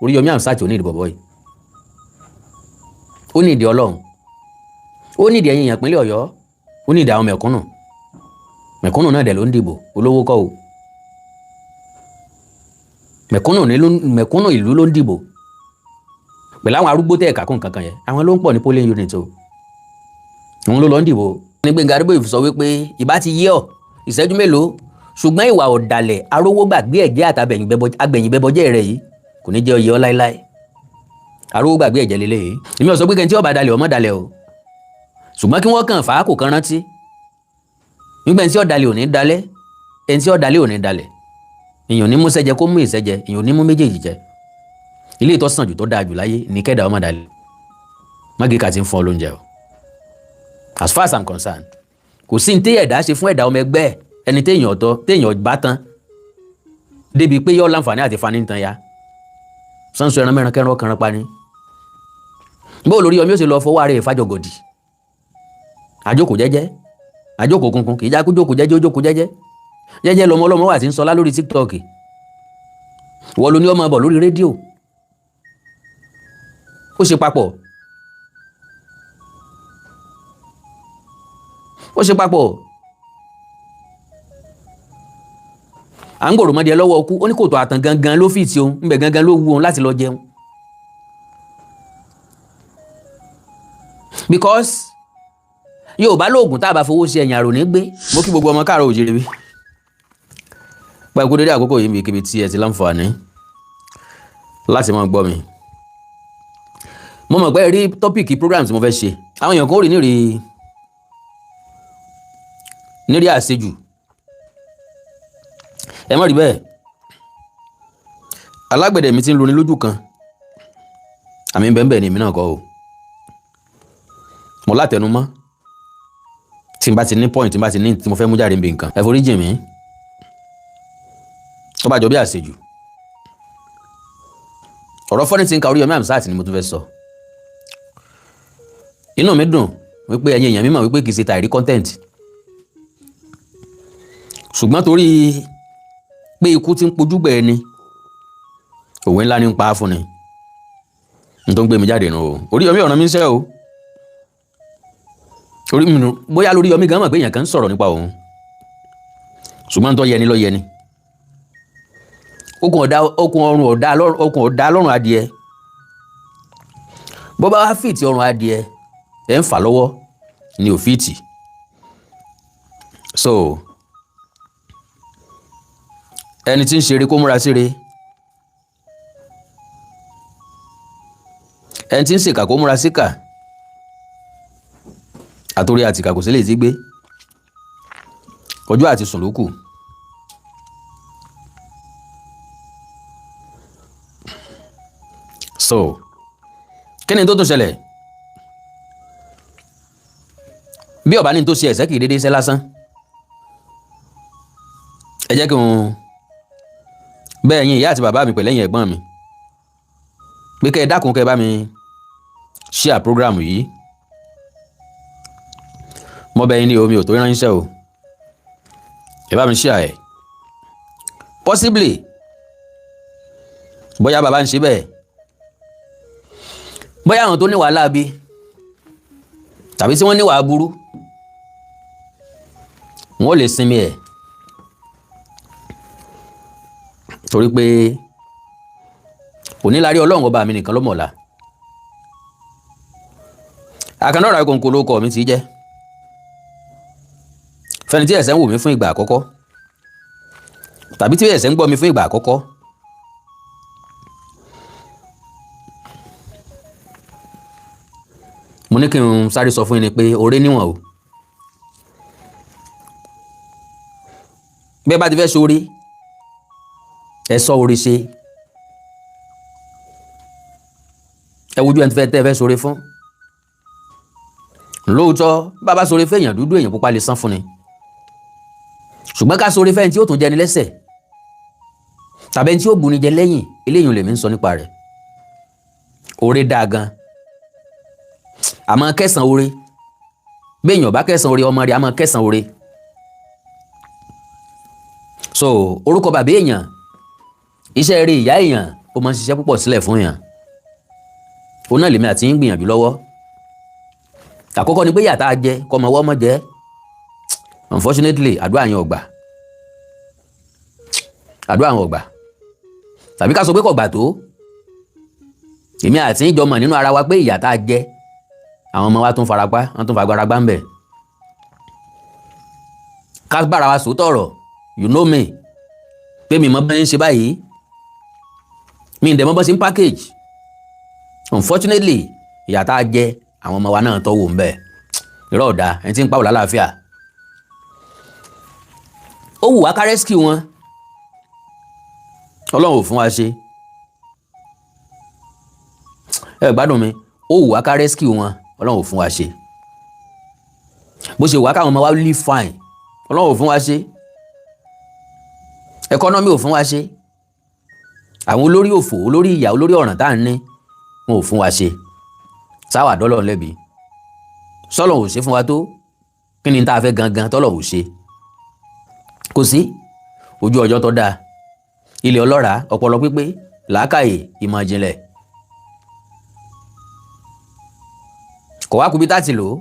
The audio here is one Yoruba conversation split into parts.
Oríyọmí Hamzat ò ní ìdí bọ̀bọ̀ yìí, ó ní ìdí Ọlọ́run, ó ní ìdí ẹ̀yin èèyàn ìpínlẹ̀ Ọ̀yọ́, ó ní ìdí àwọn mẹ̀kúnnù náà dẹ̀ ló ń dìbò, olówó kọ́ o, mẹ̀kúnnù ìlú ló ń dìbò pẹ̀lú àwọn arúgbó tẹ̀ ẹ̀ka kún kankan yẹn, àwọn ló ń pọ̀ ní polling unit o, òun ló lọ ń dìbò. ní Gbẹ́ngà Adébóyè sọ wípé ìbá ti yé ọ ìṣẹ́jú mélòó, ṣùgbọ́n ìwà ọ̀dàlẹ̀ arówó gbàgbé ẹ̀jẹ̀ àtàgbẹ̀yìnbẹ̀bọjẹ́ rẹ̀ yìí kò ní jẹ́ oyè ọ láíláí. Arówó gbàgbé ẹ̀jẹ̀ lélẹ̀ yìí, èmi ò sọ pé kẹ́ntì ọba dalẹ̀ ọmọ dalẹ̀ o, ṣùgbọ́n kí wọ́n kàn fà á kò kan rántí nígbà tí ọ̀dàlẹ̀ ò ní dalẹ̀, ẹni tí ọ̀dàlẹ̀ ò ní dalẹ̀, èèyàn ní mú sẹ́jẹ kó mú ìsẹ́jẹ, èèyàn ní mú méjèèjì jẹ. Ilé ìtọ́sàn jù tó dáa jù láyé ní kẹ́dà ọmọ dalẹ̀, mágíkà ti ń fún ọ lóúnjẹ o. As far as I'm concerned, kò sí ní téèyàn ṣe fún ẹ̀dá ọmọ ẹgbẹ́ ẹni téèyàn bá tán débi pé yọ láǹfààní àti fani tán ya sánsọ ẹran mẹ́ran kẹran ọkànran pa ni. bó lórí Oríyọmí ó sì lọ fọwọ́ ara ẹ̀ fàjọgọ̀dì, àjókòó jẹ́jẹ́, àjókòó kunkun, kì í já jókòó jẹ́jẹ́, ó jókòó jẹ́jẹ́ lọmọ ọlọ́mọ wà tí ń sọlá lórí TikTok, wọ́n ló ní ọmọ bọ̀ lórí rédíò, ó ṣe papọ̀, à ń gbòrò mọ́dẹ lọ́wọ́ ọkú, ó ní kòtò àtàn gangan ló fìtì òun, ń bẹ̀ gangan ló wú òun láti lọ jẹun. Because yóò bá lóògùn tá a bá fowó ṣe ẹ̀yìn àrò ní gbé. Mo kí gbogbo ọmọ káàárọ̀ oòjíire bí pa ikú dédé àkókò yìí bí kíbi tí ẹ ti láǹfààní láti máa gbọ́ mi. Mo mọ̀ pé rí tọ́pìkì program tí mo fẹ́ ṣe, àwọn èèyàn kan ó rí nírí àṣejù, ẹ má rí bẹ́ẹ̀. Alágbẹ̀dẹ mi ti ń loni lójú kan, àmì bẹ́ẹ̀ ni èmi náà kọ́ o. Mo látẹnumọ́ tí n bá ti ní point, tí n bá ti ní tí mo fẹ́ mú jáde níbi nǹkan, ẹ forí jì mí tó bá jọ bí àṣejù. Ọ̀rọ̀ fọ́nì tí ń ka Oríyọmí Hamzat ni mo tún fẹ́ sọ. Inú mi dùn wípé ẹ̀yin èèyàn mi mọ̀ wípé kì í ṣe tàìrí content, ṣùgbọ́n torí pé ikú ti ń pojú gbẹ̀ ẹni, òwe ńlá ní ń pa á fún ni, n tó ń gbé mi jáde nù o. Oríyọmí ọ̀ràn mi ń sẹ́ o, bóyá lóríyọmí gan mọ̀ pé èèyàn kan ń sọ̀rọ̀ nípa òun, ṣùgbọ́n tó yẹni ló yẹni. Okùn ọ̀dá lọ́rùn adìẹ, bó bá wá fìtì ọrùn adìẹ ẹ̀ ń fà lọ́wọ́ ni ò fìtì. So ẹni tí ń ṣeré kó múra síre, ẹni tí ń ṣèkà kó múra síkà, àtòrí àtìkà kò sí lè ti gbé, ọjọ́ àti sùn ló kù. So kí ni tó tún ṣẹlẹ̀? Bí ọba ní tó ṣe ẹ̀sẹ̀ kì í dédé ṣe lásán. Ẹ jẹ́ kí n bẹ́ẹ̀ yín ìyá àti bàbá mi pẹ̀lẹ́yìn ẹ̀gbọ́n mi pé kẹ́ ẹ dákun kẹ́ ẹ bá mi share program yìí. Mo bẹ̀ yín ní omi ò tó ránṣẹ́ o, ẹ bá mi share ẹ̀. Possibly bóyá bàbá ń ṣe bẹ́ẹ̀, bóyá àwọn tó ní wàhálà bí tàbí tí wọ́n ní wàhálà burú wọ́n lè sinmi ẹ̀, torí pé onílárí Ọlọ́run ọba mi nìkan ló mọ̀ọ́lá. Àkànọ́ra Ìkòǹkò ló kọ mi ti jẹ́, fẹ́ni tí ẹ̀sẹ̀ ń wò mí fún ìgbà àkọ́kọ́ tàbí tí ẹ̀sẹ̀ ń gbọ́ mi fún ìgbà àkọ́kọ́. Mo ní kí n sáré sọ fún yín ni pé oore níwọ̀n o. Bẹ́ẹ̀ bá ti fẹ́ sórí, ẹ sọ orí ṣe. Ẹ wojú ẹni tẹ́ fẹ́ sórí fún. Lóòótọ́ bàbá sórí fẹ́ èèyàn dúdú èèyàn pupa lè san fún ni, ṣùgbọ́n ká sórí fẹ́ ẹni tí ó tún jẹni lẹ́sẹ̀ tàbí ẹni tí ó buni jẹ lẹ́yìn, eléyìí lèmi ń sọ nípa rẹ̀. Oore dáa gan, àmọ́ kẹsàn oore, bí èèyàn bá kẹsàn oore ọmọ rẹ̀ àmọ́ kẹsàn oore. So orúkọ bàbá èèyàn, iṣẹ́ rere ìyá èèyàn, ó máa ń ṣiṣẹ́ púpọ̀ sílẹ̀ fún yàn. Òun náà lèmi àti ń gbìyànjú lọ́wọ́. Àkọ́kọ́ ni pé ìyà tá a jẹ kọ́ ọmọ ọwọ́ mọ́ jẹ́. Unfortunately àdúrà yẹn ò gbà. Àdúrà yẹn ò gbà. Tàbí ká sọ pé kò gbà tó. Èmi àti ń jọ mọ̀ nínú ara wa pé ìyà tá a jẹ àwọn ọmọ wa tún farapa, wọ́n tún fagbára gbá ń bẹ̀. Ká bára wa sòótọ́ ọ̀rọ̀, you know me, pé mi mọ̀ bẹ́ẹ̀ ń ṣe báyìí, mi ń dẹ̀ mọ̀ bọ́ sí ń package. Unfortunately ìyà tá a jẹ àwọn ọmọ wa náà tọ́wọ́ ń bẹ̀. Irọ́ ọ̀dà ẹni tí ń pàwọ̀ lálàáfíà. Ó wù wá ká rescue wọn, Ọlọ́run ò fún wa ṣe. Ẹ gbádùn mi, ó wù wá ká rescue wọn, Ọlọ́run ò fún wa ṣe. Bó ṣe wù wá káwọn ọmọ wa live fine, Ọlọ́run ò fún wa ṣe. Economy ò fún wa ṣe. Àwọn olórí òfò, olórí ìyà, olórí ọ̀ràn tá à ń ní, wọn ò fún wa ṣe. Sáwà dọ́lọ́run lẹ́bi. Sọ́lọ́run ò ṣe fún wa tó. Kí ni tá a fẹ́ gangan tọ́lọ́run ò ṣe? Kò sí. Ojú ọjọ́ tó dáa, ilẹ̀ ọlọ́ràá, ọpọlọ pípé, làákàyè, ìmọ̀ ìjìnlẹ̀. Kò wá kubi tá ti lò ó.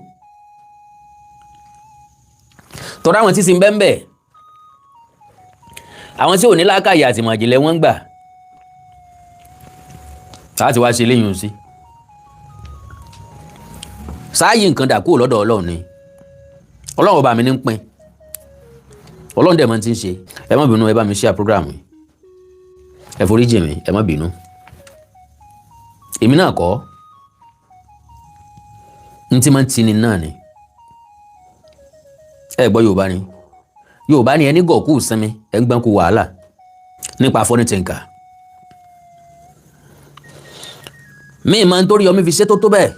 Tọ́ra àwọn tí sì ń bẹ́ńbẹ́, àwọn tí ò ní làákàyè àti ìmọ̀ ìjìnlẹ̀ wọ́n ń gbà láti wá ṣe léyìn sí. Sáàyè nǹkan dà kúrò lọ́dọ̀ Ọlọ́run ni. Ọlọ́run ọba mi ní ń pín. Ọlọ́run dẹ̀ mọ́ ti ń ṣe. Ẹ má bínú, ẹ bá mi share program yìí. Ẹ foríjì mi, ẹ má bínú. Èmi náà kọ́. N tí máa ń tini náà ni. Ẹ gbọ́ Yorùbá ni. Yorùbá ni ẹni gọ̀ọ́kù sinmi, ẹ ń gbọ́n kú wàhálà nípa fọ́nìtìǹkà. Mi máa ń torí ọmọ fi ṣe tó bẹ́ẹ̀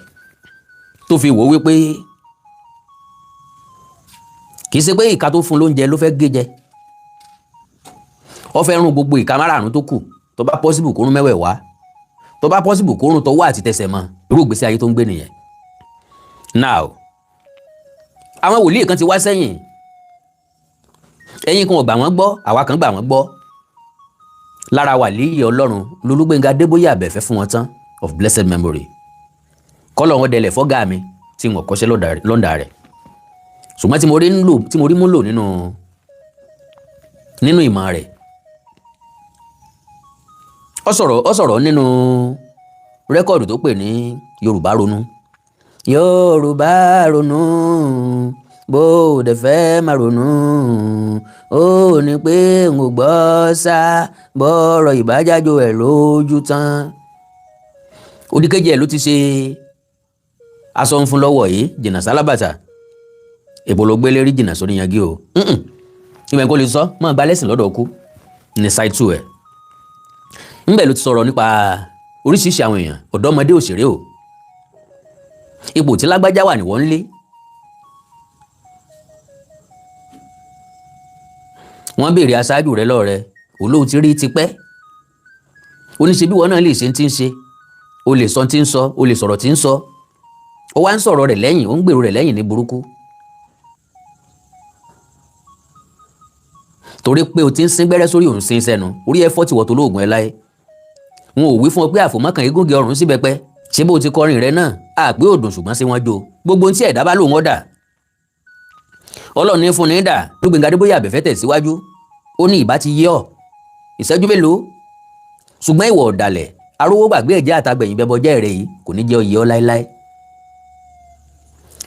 tó fi wò wípé kì í ṣe pé ìka tó fún lóúnjẹ ló fẹ́ gé jẹ. Ó fẹ́ rún gbogbo ìka márààrún tó kù, tó bá possible kó rún mẹ́wẹ̀ẹ̀wá, tó bá possible kó rún tọwọ́ àti tẹsẹ̀ mọ́. Irú ìgbésí ayé tó ń gbé nìyẹn. Now, àwọn wòlíì kan ti wá sẹ́yìn. Ẹ̀yin kan ò gbà wọ́n gbọ́, àwa kan gbà wọ́n gbọ́. Lára wàlíì Ọlọ́run l'Olúgbénga Adébóyè Àbẹ̀fẹ́ fún wọn tán of blessed memory. Kọ́lọ̀ wọn dẹlẹ̀ fọ́gá mi tí wọn kọ́ṣẹ́ lọ́ndà rẹ̀. Ṣùgbọ́n tí mo rí mú lò nínú ìmọ̀ rẹ̀. Ó sọ̀rọ̀ nínú rẹ́kọ̀dù tó pè ní Yorùbá Ronú. Yorùbá ronú, bó o dẹ̀ fẹ́ máa ronú, ó ní pé n ò gbọ́ sá bọ́rọ̀ ìbájájò ẹ̀ lójú tán. Odíkejì ẹ̀ ló ti ṣe aṣọ ń fún lọ́wọ́ yìí, jìnnà sálábàtà. Èbó ló gbélé rí jìnnà sórí yangi o. Ìwẹ̀ kò lè sọ, máa gba lẹ́sìn lọ́dọ̀ ọkú ní side 2 ẹ̀. Ńbẹ̀ ló ti sọ̀rọ̀ nípa oríṣiríṣi àwọn èèyàn, ọ̀dọ́mọdé òṣèré o. Ipò tí lágbájá wà ní wọ́n ń lé. Wọ́n béèrè aṣáájú rẹ lọ́rẹ, olóhùn ti rí tipẹ́. Oníṣe bí wọ́n náà lè ṣe tí ń ṣe, o lè sọ tí ń sọ, o lè sọ̀rọ̀ tí ń sọ. Ó wá ń sọ̀rọ̀ rẹ̀ lẹ́yìn, ó ń gbèrò rẹ̀ lẹ́yìn ní burúkú. Torí pé o ti ń sín gbẹ́rẹ́ sórí òun sín sẹ́nu, orí ẹ̀fọ́ ti wọ̀ tó lóògùn ẹ láyé. Wọn ò wí fún ọ pé àfòmọ́kàn egúnge ọrùn sí bẹpẹ. Ṣé bó ti kọrin rẹ náà, àpé òdùn ṣùgbọ́n sí wọn jó. Gbogbo ohun tí ẹ̀dá bá lòun ọ̀dà. Ọlọ́run ní fún ní dà. Olúgbénga Adébóyè Àbẹ̀fẹ́ tẹ̀síwájú. Ó ní ìbá ti yé ọ. Ìṣẹ́jú mélòó? Ṣùgbọ́n ìwọ ọ̀dàlẹ̀, arówó gbàgbé ẹ̀jẹ̀ àtàgbẹ̀yìn bẹbọ jẹ́ rẹ̀ yìí kò ní jẹ́ oyè ọ láéláé.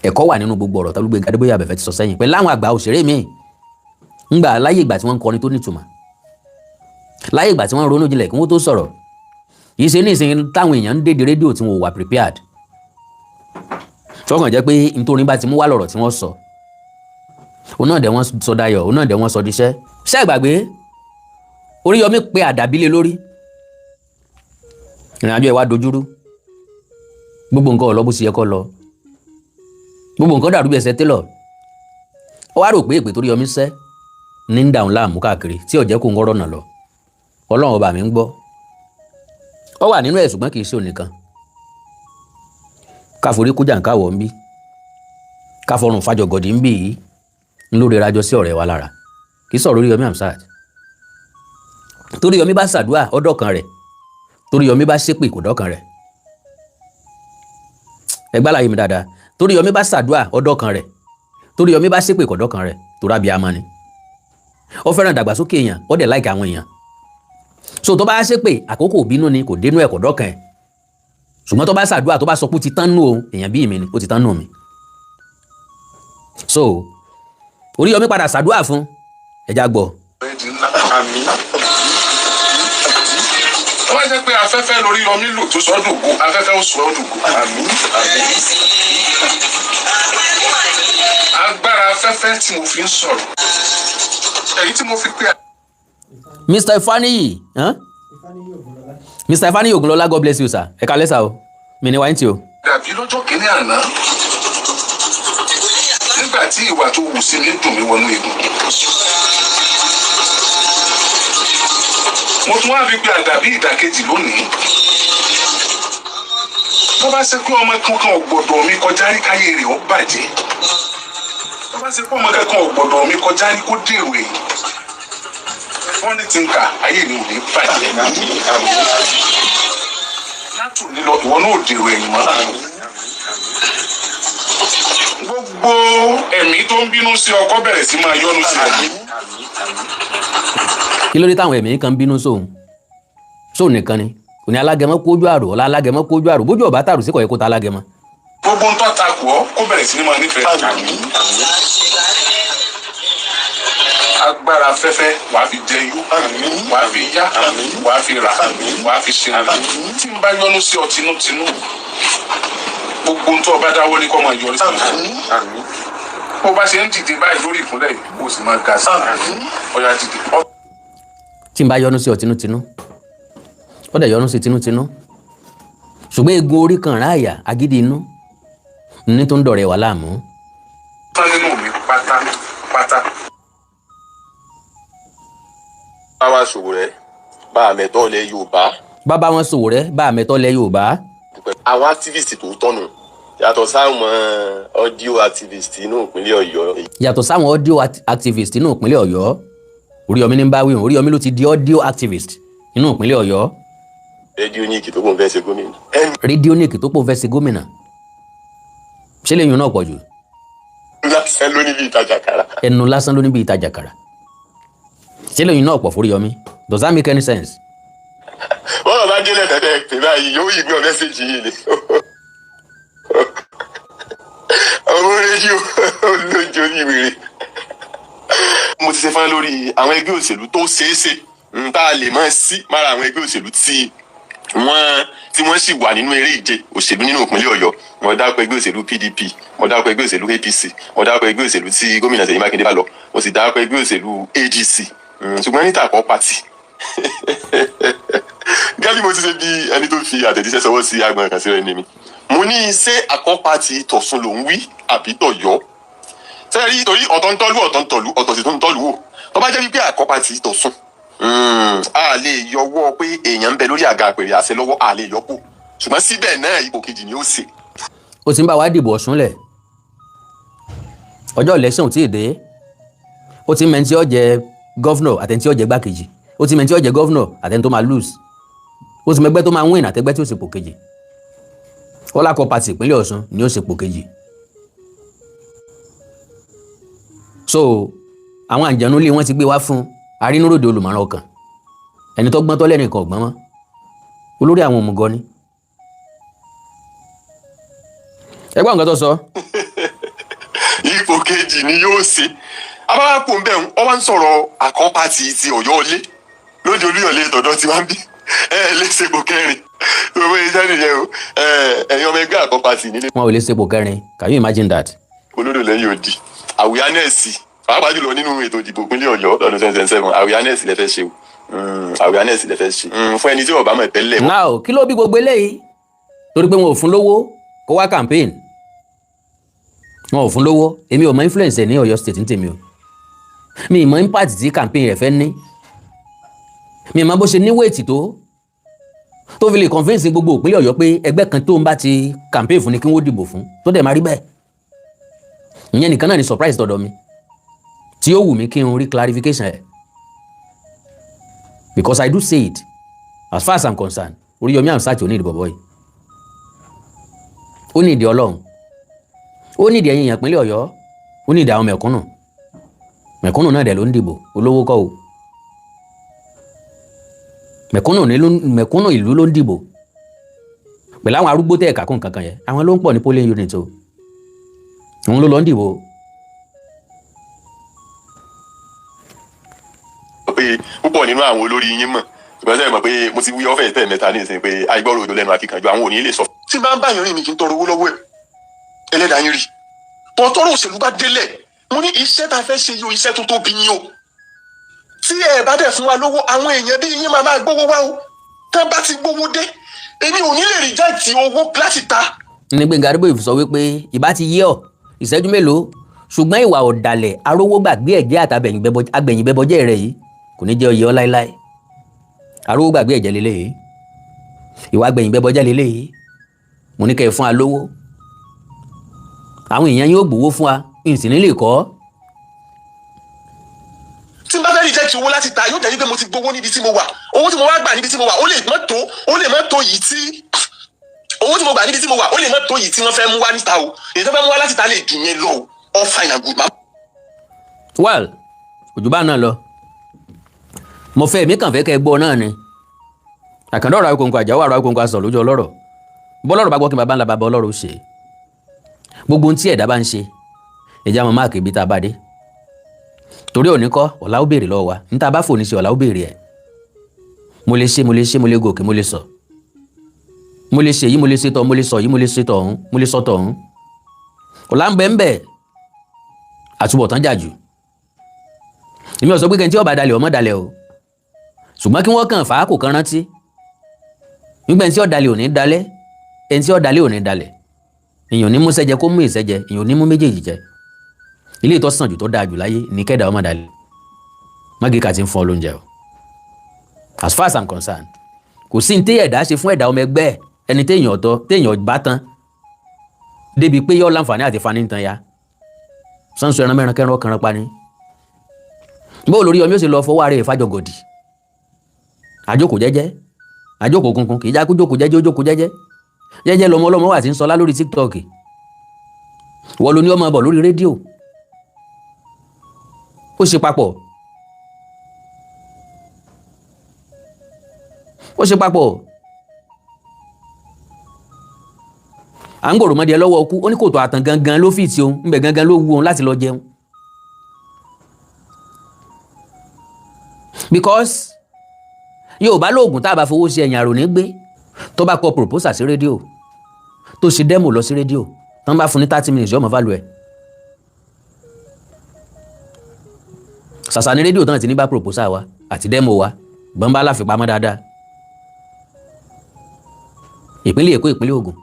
Ẹ̀kọ́ wà nínú gbogbo ọ̀rọ̀ tí Olúgbénga Adébóyè Àbẹ̀fẹ́ ti sọ sẹ́yìn pẹ̀lú àwọn àgbà òṣèré míì. Ńgbà láyé ìgbà tí wọ́n ń kọrin tó nítumọ̀. Láyé ìgbà tí wọ́n ronú jinlẹ̀ kí wọ́n tó sọ̀rọ̀. Yìí ṣe ní ìsìn táwọn èèyàn ń dédé rédíò tí wọn ò wà prepared. Ṣọ́kàn jẹ́ pé nítorí bá ti mú wá lọ̀rọ̀ tí wọ́n sọ. Òun náà dẹ̀ wọ́n sọ dayọ̀, òun náà dẹ̀ wọ́n sọ diṣẹ́. Ṣé ìgbàgbé Oríyọmí pé àdàbí lé lórí. Ìrìnàjò ẹ̀ wá dojúrú. Gbogbo nǹkan ọ̀lọ́ bó ṣe yẹ kó lọ. Gbogbo nǹkan dàrú bí ẹsẹ̀ télọ̀. Ó wá rò pé èpè t'Oríyọmí sẹ́ ní ń dàún láàmú káàkiri tí ó jẹ́ kó ń rọ́nà lọ. Ọlọ́run ọba mi ń gbọ́. Ó wà nínú ẹ̀ ṣùgbọ́n kì í ṣe onìkan. Káforí kó jàǹkáwọ̀ ń bí. Káfọrùn fàjọgọ̀dì ń bí yìí ń lórí rajọ sí ọ̀rẹ́ wa lára. Kì í sọ̀rọ̀ Oríyọmí Hamzat. T'Oríyọmí bá ṣàdúà ọ̀dọ̀ kan rẹ̀. Toríyọmí bá ṣépè kò dọ́kan rẹ̀. Ẹgbẹ́ àlàyé mi dáadáa. Toríyọmí bá ṣàdúà ọdọ́kan rẹ̀. Toríyọmí bá ṣépè kò dọ́kan rẹ̀. Torábí amọ́ ni. Ó fẹ́ràn dàgbàsókè èèyàn, ó dẹ̀ láìka àwọn èèyàn. So tó bá ṣépè àkókò bínú ni kò dénú ẹ̀ kò dọ́kan ẹ̀. Ṣùgbọ́n tó bá ṣàdúà tó bá sọ pé ó ti tán nù o, èèyàn bí mi ni, ó ti tán nù mi. So Oríyọmí padà ṣàdúà fún ẹja gbọ́. Wọ́n jẹ́ pé afẹ́fẹ́ lórí Yọmí lò tó sọ́dún ògo, afẹ́fẹ́ ó sọ ọ́ dùn. Agbára afẹ́fẹ́ tí mo fi ń sọ̀rọ̀, èyí tí mo fi pé. Mr. Ifaniyi, Mr. Ifaniyi Ogunlọlá, God bless you sir. Ẹ kálẹ́ sà o, mi ni wáyé tí o. Dàbí lọ́jọ́ kìíní àná, nígbà tí ìwà tó wù sí mi dùn mí wọnú egun. Mo tún wá fi pé àdàbí ìdàkejì lónìí. Tó bá ṣe pé ọmọ kankan ò gbọ́dọ̀ mi kọjá rí káyé rẹ̀ ó bàjẹ́. Tó bá ṣe pé ọmọ kankan ò gbọ́dọ̀ mi kọjá rí kó dèrò èyí. Wọ́n ní ti ń kà ayé mi ò ní bàjẹ́. Látò nílọ ìwọ náà ò dèrò ẹ̀yìn mọ́. Gbogbo ẹ̀mí tó ń bínú sí ọkọ bẹ̀rẹ̀ sí máa yọ́nú sí ẹ̀mí. Kí ló dé táwọn ẹ̀mí kan bínú sóhun? Sóhun nìkan ni. Òní alágẹmọ kójú àrò, ọ̀la alágẹmọ kójú àrò. Bójú ọ̀bá tàrù sí kò yẹ kó ta alágẹmọ. Gbogbo ń tọ́ ta kù ọ́ kó bẹ̀rẹ̀ sí ní máa nífẹ̀ẹ́. Agbára afẹ́fẹ́ wàá fi jẹ yó, wàá fi yá, wàá fi rà, wàá fi ṣe nǹkan. Tí n bá yọ́nú sí ọ tinútinú, gbogbo ń tọ́ ọba dáwọ́ ní kó máa yọrí sí ọ̀sán. Bó bá ṣe ń dìde báyìí lórí ìkúnlẹ̀ yìí, kó o sì máa ga sí ọ̀yà dìde. Tí n bá yọ́nú sí ọ tinútinú, ó dẹ̀ yọ́nú sí tinútinú. Ṣùgbọ́n egun orí kan ráàyà agídí inú ní tó ń dọ̀rẹ́ wà láàmú. Tán nínú mi pátápátá. Báwa Sowore bá àmẹ́tọ́ ilẹ̀ Yorùbá. Bàbá wọn Sowore bá àmẹ́tọ́ ilẹ̀ Yorùbá. Àwọn activist tó tọ́nu yàtọ̀ sáwọn audio activist inú ìpínlẹ̀ Ọ̀yọ́. Yàtọ̀ sáwọn audio activist inú ìpínlẹ̀ Ọ̀yọ́. Oríyọmí ní bá wíwọ̀n, Oríyọmí ló ti di audio activist inú ìpínlẹ̀ Ọ̀yọ́. Rédíóníkì tó pọ̀ fẹ́ ṣe gómìnà. Rédíóníkì tó pọ̀ fẹ́ ṣe gómìnà. Ṣé lẹ́yìn náà pọ̀ jù? Lásán ló níbi ìtajà kàrà. Ẹnu lásán ló níbi ìtajà kàrà. Ṣé lẹ́yìn náà pọ̀ f'Oríyọmí? Does that make any sense? Wọ́n bá délẹ̀ tẹ́tẹ́ pè báyìí yóò yí gbọ́ mẹ́sẹ̀jì yìí ni. Ọmọ rédíò lójó ní wèrè. Mo ti ṣe fún ẹ lórí àwọn ẹgbẹ́ òṣèlú tó ṣeéṣe tá a lè máa sí mára àwọn ẹgbẹ́ òṣèlú tí wọ́n sì wà nínú eré ìje òṣèlú nínú ìpínlẹ̀ Ọ̀yọ́. Mo dákọ̀ ẹgbẹ́ òṣèlú PDP, mo dákọ̀ ẹgbẹ́ òṣèlú APC, mo dákọ̀ ẹgbẹ́ òṣèlú tí gómìnà Ṣèyí Mákindé bá lọ, mo sì dákọ̀ ẹgbẹ́ òṣèlú AGC. Ṣùgbọ́n ní tàkọ́ pàtì. Gẹ́gẹ́ bí mo ti ṣe bí ẹni tó fi àtẹ̀jíṣẹ́ sọwọ́ sí agbọ̀n kan sí rẹ̀ ní mi. Mo ní ṣé àkọ́pàtì tọ̀sùn ló ń wí àbí tọ̀yọ́? Sẹ́ẹ̀rí torí ọ̀tọ̀ ń tọ́lú ọ̀tọ̀ sì tún ń tọ́lú wò. Tó bá jẹ́ wípé àkọ́pàtì tọ̀sùn, a lè yọwọ́ pé èèyàn ń bẹ lórí àga àpèrè àṣẹ lọ́wọ́, a lè yọpò. Ṣùgbọ́n síbẹ̀ náà ipò kejì ni ó ṣe. Ó ti ń bá wa dìbò Ọ̀ṣun lẹ̀. Ọjọ́ election tí ì dé. Ó ti mẹ́ntí ó jẹ gọ́fúnọ̀ àtẹni tí ó jẹ gbákejì. Ó ti mẹ́ntí ó jẹ gọ́fúnọ̀ àtẹni tó máa lose. Ó ti mẹ́gbẹ́ tó máa win àtẹgbẹ́ tí ó ṣe pò kejì. Ọlákọ̀ pàtì ìpínlẹ̀ Ọ̀ṣun ni ó ṣe pò kejì. So àwọn àjẹnú lé wọn ti gbé wá fún arínúròdì olùmọ̀ràn ọkàn. Ẹni tó gbọ́n tó lẹ́nìkan ọ̀gbọ́n mọ́. Olórí àwọn òmùgọ̀ ni. Ẹ gbọ́ nǹkan tó sọ. Ipò kejì ni yóò ṣe. Abáwápò ń bẹ̀ wọ́n wá ń sọ̀rọ̀ àkọ́pàtì ti Ọ̀yọ́ ilé lóde Olúyọ̀lé tọ̀dọ̀ tí wọ́n ń bí lè ṣepò kẹrin owó iṣẹ́ nìyẹn o ẹ̀yin ọmọ ẹgbẹ́ àkọ́pàtì nílé. Wọn ò lè ṣepò kẹrin. Can you imagine that? Olódò lẹ́yìn odi awareness pàápàá jùlọ nínú ètò ìdìbò ìpínlẹ̀ Ọ̀yọ́ lọ́dún 2027 awareness lẹ fẹ́ ṣe o awareness lẹ fẹ́ ṣe fún ẹni tí ó bá mọ̀ tẹ́lẹ̀. Now kí ló bí gbogbo eléyìí? Torí pé wọn ò fún lówó kó wá campaign. Wọn ò fún lówó. Èmi ò mọ influence ẹ̀ ní Ọ̀yọ́ state ní tèmi o. Mi ì mọ impact tí campaign rẹ̀ fẹ́ ní. Mi ì mọ bó ṣe ní weight tó fi lè convince gbogbo ìpínlẹ̀ Ọ̀yọ́ pé ẹgbẹ́ kan tó ń bá ti campaign fún ni kí wọ́n dìbò fún tó dẹ̀ máa rí bẹ́ẹ̀. Ìyẹn nìkan náà ni surprise tọ̀dọ̀ mi tí ó wù mí kí n rí clarification ẹ̀, because I do say it as far as I'm concerned Oríyọmí Hamzat ò ní ìdí bọ̀bọ̀ yìí, ó ní ìdí Ọlọ́run, ó ní ìdí ẹ̀yin èèyàn ìpínlẹ̀ Ọ̀yọ́, ó ní ìdí àwọn mẹ̀kúnnù náà dẹ̀ ló ń dìbò, olówó kọ́ o. Mẹ̀kúnnù ìlú ló ń dìbò pẹ̀lú àwọn arúgbó tẹ́ ẹ̀ka kún kankan yẹn, àwọn ló ń pọ̀ ní polling unit o, òun ló lọ ń dìbò. pé púpọ̀ nínú àwọn olórí yín mọ̀ ṣùgbọ́n sẹ́yìn mọ̀ pé mo ti wí ọ́fẹ́ tẹ̀ mẹ́ta ní ìsìn pé àìgbọ́rò òjò lẹ́nu akíkanjú àwọn ò ní lè sọ. tí n bá ń bá yín rìn mi kí n tọrọ owó lọ́wọ́ ẹ̀ ẹlẹ́dàá yín rí bọ́ tọrọ òṣèlú bá délẹ̀ mo ní iṣẹ́ tá a fẹ́ ṣe yóò iṣẹ́ tó tóbi yín o tí ẹ bá dẹ̀ fún wa lówó àwọn èèyàn bí yín máa gbówó wá o tán bá ti gbówó dé èmi ò ní lè rìjẹ́ẹ̀tì owó láti ta. ní Gbẹ́ngà Adébóyè sọ wípé ìbá ti yé ọ ìṣẹ́jú mélòó ṣùgbọ́n ìwà ọ̀dàlẹ̀ arówó gbàgbé ẹ̀jẹ̀ àtàgbẹ̀yìnbẹ̀bọjẹ́ rẹ̀ yìí kò ní jẹ́ oyè ọ láéláé. Arówó gbàgbé ẹ̀jẹ̀ lélẹ̀ yìí, ìwà àgbẹ̀yìnbẹ̀bọjẹ́ lélẹ̀ yìí, mo ní kẹ́ ẹ fún wa lówó, àwọn èèyàn yóò gbowó fún wa ìsìn nílé kọ́. tí n bá fẹ́ rìjẹ́ẹ̀tì owó láti ta yóò jẹ́ pé mo ti gbowó níbi tí mo wà owó tí mo wá gbà níbi tí mo wà ó lè má tó yìí tí owó tí mo gbà níbi tí mo wà ó lè má tó yìí tí wọ́n fẹ́ mú wá níta o èyí tó fẹ́ mú wá láti ta lè dùn yẹn lọ all fine and good. well òjò bá náà lọ mo fẹ́ èmi kàn fẹ́ kẹ́ ẹ gbọ́ náà ni àkàndá ọ̀rọ̀ Awikonko Àjàó ọ̀rọ̀ Awikonko asọ̀ lójú ọlọ́rọ̀ bọ́lọ́rọ̀ bá gbọ́ kí baba ńlá baba ọlọ́rọ̀ ṣe gbogbo ohun tí ẹ̀dá bá ń ṣe ẹ̀já mọ̀ máàkì ibi tá a bá dé torí òní kọ́ ọ̀la ó béèrè lọ́wọ́ wa níta bá fòní ṣe ọ̀la ó béèrè ẹ̀ mo lè gòkè mo lè sọ mo lè ṣe yìí mo lè ṣe tọ̀ mo lè sọ yìí mo lè ṣe tọ̀ ọ̀hún mo lè sọ tọ̀ ọ̀hún ọ̀la ń bẹ ń bẹ àtúbọ̀tán jà jù èmi ò sọ pé kẹ́ntì ọba dalẹ̀ ọmọ dalẹ̀ o ṣùgbọ́n kí wọ́n kàn fà á kò kan rántí nígbà tí ọ̀dàlẹ̀ ò ní dalẹ̀ ẹni tí ọ̀dàlẹ̀ ò ní dalẹ̀ èèyàn ní mú sẹ́jẹ kó mú ìsẹ́jẹ èèyàn ní mú méjèèjì jẹ ilé ìtọ́ sàn jù tó dáa jù láyé ní kẹ́dà ọmọ dalẹ̀ mágíkà ti ń fún ọ lóúnjẹ o as far as I'm concerned kò sí ní téèyàn ẹ̀dá ṣe fún ẹ̀dá ọmọ ẹgbẹ́ ẹni téèyàn bá tán débi pé yọ láǹfààní àti fani tán ya sanso ẹran mẹ́ran kẹran ọkànran pa ni bó lórí ọmọ yóò ṣe lọ fọwọ́ ara ẹ̀ fàjọgọ̀dì àjókòó jẹ́jẹ́ àjókòó kunkun kì í já kó jókòó jẹ́jẹ́ ó jókòó jẹ́jẹ́ lọmọ ọlọ́mọ wà tí ń sọlá lórí TikTok wọ́n ló ní ọmọ bọ̀ lórí rédíò ó ṣe papọ̀ à ń gbòòrò mọ́dí ẹ lọ́wọ́ ọkú ó ní kòtò àtàn gangan ló fìtì òun ń bẹ̀ gangan ló wú òun láti lọ jẹun because Yorùbá lóògùn tá a bá fowó ṣe ẹ̀yìn àròní gbé tó bá kọ proposal sí rédíò tó ṣe demo lọ sí rédíò tó ń bá fún ní 30 minutes yóò mọ̀ value ẹ̀ ṣàṣà ní rédíò tán ti ní bá proposal wa àti demo wa gbọ́n bá láfipamọ́ dáadáa ìpínlẹ̀ Èkó ìpínlẹ̀ Ògùn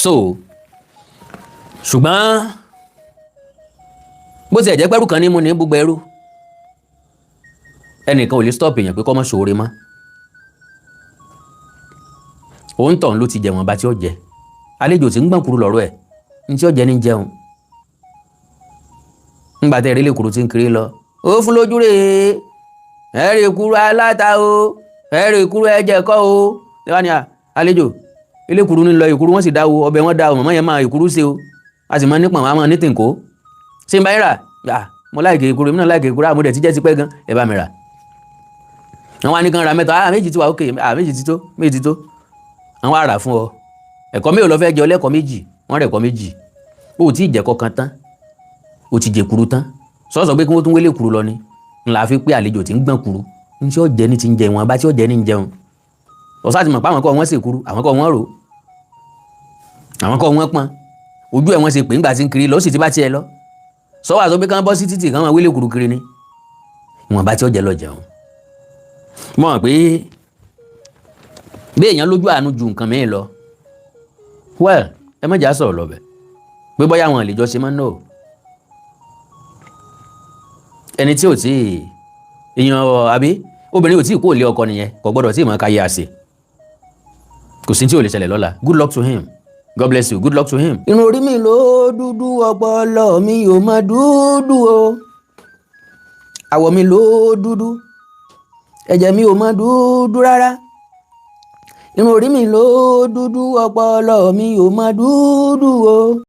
so ṣùgbọ́n bó ti ẹ̀jẹ̀ pẹ́rù kan ní mú ní gbogbo ẹrú ẹnìkan ò lè stop èèyàn pé kọ́ mọ́ ṣòro mọ́ òun tàn ló ti jẹ̀wọ̀n bá tí ó jẹ àlejò tí ń gbọ̀n kúrú lọ́rọ̀ ẹ̀ ní tí ó jẹ ní jẹun ńgbà tẹ́ rí lèkúrú tí ń kiri lọ ó fún lójú rè é ẹ̀rì kúrú aláta o ẹ̀rì kúrú ẹ̀jẹ̀ kọ́ o ṣé wàá ní àlejò elékúrú ní lọ ìkúrú wọn sì dá o ọbẹ̀ wọn dá o mọ̀mọ́ yẹn máa ìkúrú ṣe o a sì máa nípọn àwọn ní tìǹkó ṣé ń bá yín rà yà mo láìkè ìkúrú èmi náà láìkè ìkúrú àmúdẹ̀ tí jẹ́ ti pẹ́ gan ẹ bá mi rà àwọn anìkan ra mẹ́ta méjì ti wà ókè méjì ti tó àwọn àrà fún ọ ẹ̀kọ́ mélòó lọ fẹ́ jẹ ọlẹ́kọ̀ọ́ méjì wọ́n rẹ̀ ẹ̀kọ́ méjì ó tí ì jẹ́kọ́ kan tán ó ti jẹ kuru tán sọ́sọ́ pé kí wọ́n tún wélé kuru lọ ni ńlá fi pé àlejò tí ń gbọ̀n kuru ní tí ó jẹ ní ti ń jẹ wọn bá tí ó jẹ ní ń jẹun ọ̀sá ti mọ̀ pé àwọn kọ́ wọ́n ṣe kuru àwọn kọ́ wọ́n rò àwọn kọ́ wọ́n pọ́n ojú ẹ̀ wọ́n ṣe pé ńgbà tí ń kiri lọ sì ti bá tiẹ̀ lọ sọ́wọ́ àti pé kí wọ́n bọ́ sí títì kí wọ́n wélé kuru kiri ni ìwọ̀n bá tí ó jẹ lọ jẹun mọ̀ pé bí èèyàn lójú àánú ju nǹkan mìíràn lọ well ẹ mọ̀jà sọ̀rọ̀ lọ́bẹ̀ pé bọ́yá àwọn àlejò ṣe máa ń náà ẹni tí ò tí èèyàn àbí obìnrin ò tí kò lé ọkọ nìyẹn kò gbọ́dọ̀ tí ì mọ̀ ká yé àṣẹ kò sí tí ò lè ṣẹlẹ̀ lọ́la good luck to him God bless you good luck to him. irun orí mi ló dúdú ọpọlọ mi ò mọ dúdú o àwọ̀ mi ló dúdú ẹ̀jẹ̀ mi ò mọ dúdú rárá irun orí mi ló dúdú ọpọlọ mi ò mọ dúdú o.